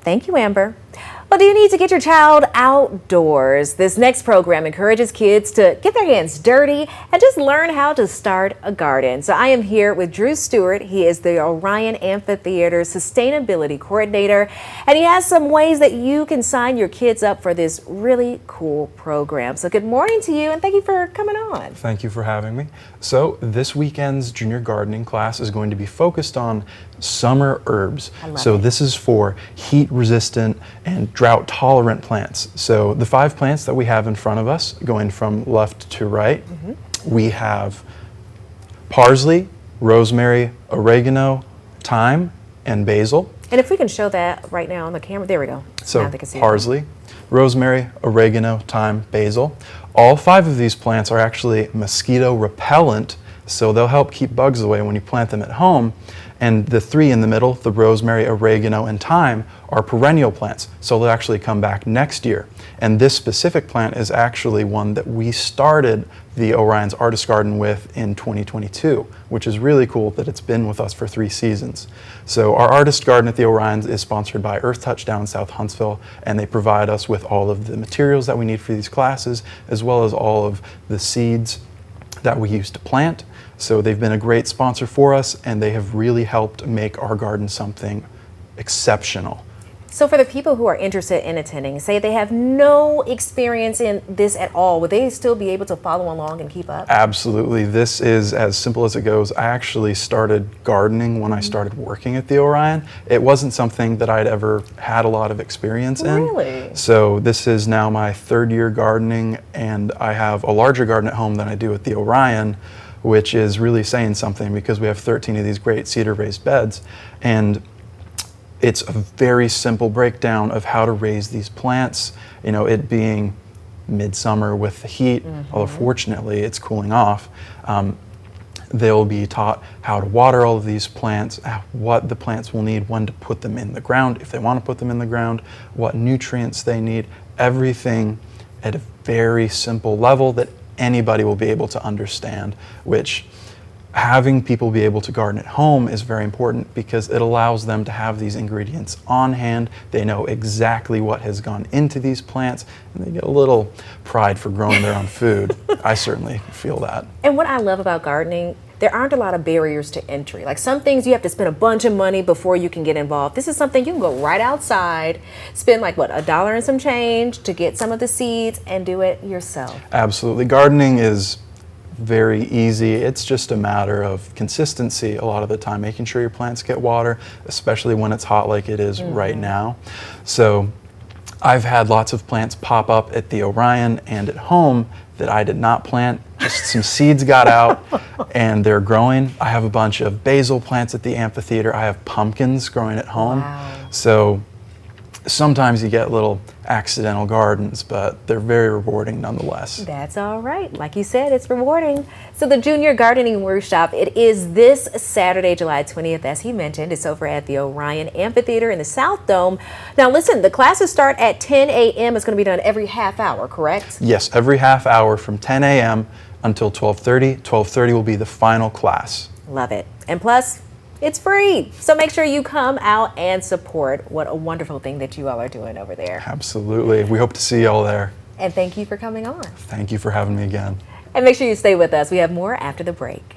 Thank you, Amber. Well, do you need to get your child outdoors? This next program encourages kids to get their hands dirty and just learn how to start a garden. So I am here with Drew Stewart. He is the Orion Amphitheater Sustainability Coordinator, and he has some ways that you can sign your kids up for this really cool program. So good morning to you, and thank you for coming on. Thank you for having me. So this weekend's junior gardening class is going to be focused on summer herbs. So this is for heat resistant and drought tolerant plants. So the 5 plants that we have in front of us, going from left to right, we have parsley, rosemary, oregano, thyme, and basil. And if we can show that right now on the camera, there we go. So now they can see parsley, rosemary, oregano, thyme, basil. All 5 of these plants are actually mosquito repellent, so they'll help keep bugs away when you plant them at home. And the 3 in the middle, the rosemary, oregano, and thyme, are perennial plants, so they'll actually come back next year. And this specific plant is actually one that we started the Orion's Artist Garden with in 2022, which is really cool that it's been with us for 3 seasons. So our Artist Garden at the Orions is sponsored by Earth Touch down in South Huntsville, and they provide us with all of the materials that we need for these classes, as well as all of the seeds that we use to plant. So they've been a great sponsor for us, and they have really helped make our garden something exceptional. So for the people who are interested in attending, say they have no experience in this at all, would they still be able to follow along and keep up? Absolutely. This is as simple as it goes. I actually started gardening when I started working at the Orion. It wasn't something that I'd ever had a lot of experience in. Really? So this is now my 3rd year gardening, and I have a larger garden at home than I do at the Orion, which is really saying something because we have 13 of these great cedar raised beds. And it's a very simple breakdown of how to raise these plants, you know, it being midsummer with the heat, although fortunately it's cooling off. They'll be taught how to water all of these plants, what the plants will need, when to put them in the ground, if they want to put them in the ground, what nutrients they need, everything at a very simple level that anybody will be able to understand, which having people be able to garden at home is very important because it allows them to have these ingredients on hand. They know exactly what has gone into these plants, and they get a little pride for growing their own food. I certainly feel that. And what I love about gardening, there aren't a lot of barriers to entry. Like some things you have to spend a bunch of money before you can get involved. This is something you can go right outside, spend like what, $1 and some change to get some of the seeds and do it yourself. Absolutely. Gardening is very easy. It's just a matter of consistency a lot of the time, making sure your plants get water, especially when it's hot like it is right now. So I've had lots of plants pop up at the Orion and at home that I did not plant. Just some seeds got out and they're growing. I have a bunch of basil plants at the amphitheater. I have pumpkins growing at home. Wow. So sometimes you get little accidental gardens, but they're very rewarding nonetheless. That's all right. Like you said, it's rewarding. So the Junior Gardening Workshop, it is this Saturday, July 20th, as he mentioned. It's over at the Orion Amphitheater in the South Dome. Now listen, the classes start at 10 a.m. It's going to be done every half hour, correct? Yes, every half hour from 10 a.m. until 12:30. 12:30 will be the final class. Love it. And plus, it's free. So make sure you come out and support. What a wonderful thing that you all are doing over there. Absolutely. We hope to see you all there. And thank you for coming on. Thank you for having me again. And make sure you stay with us. We have more after the break.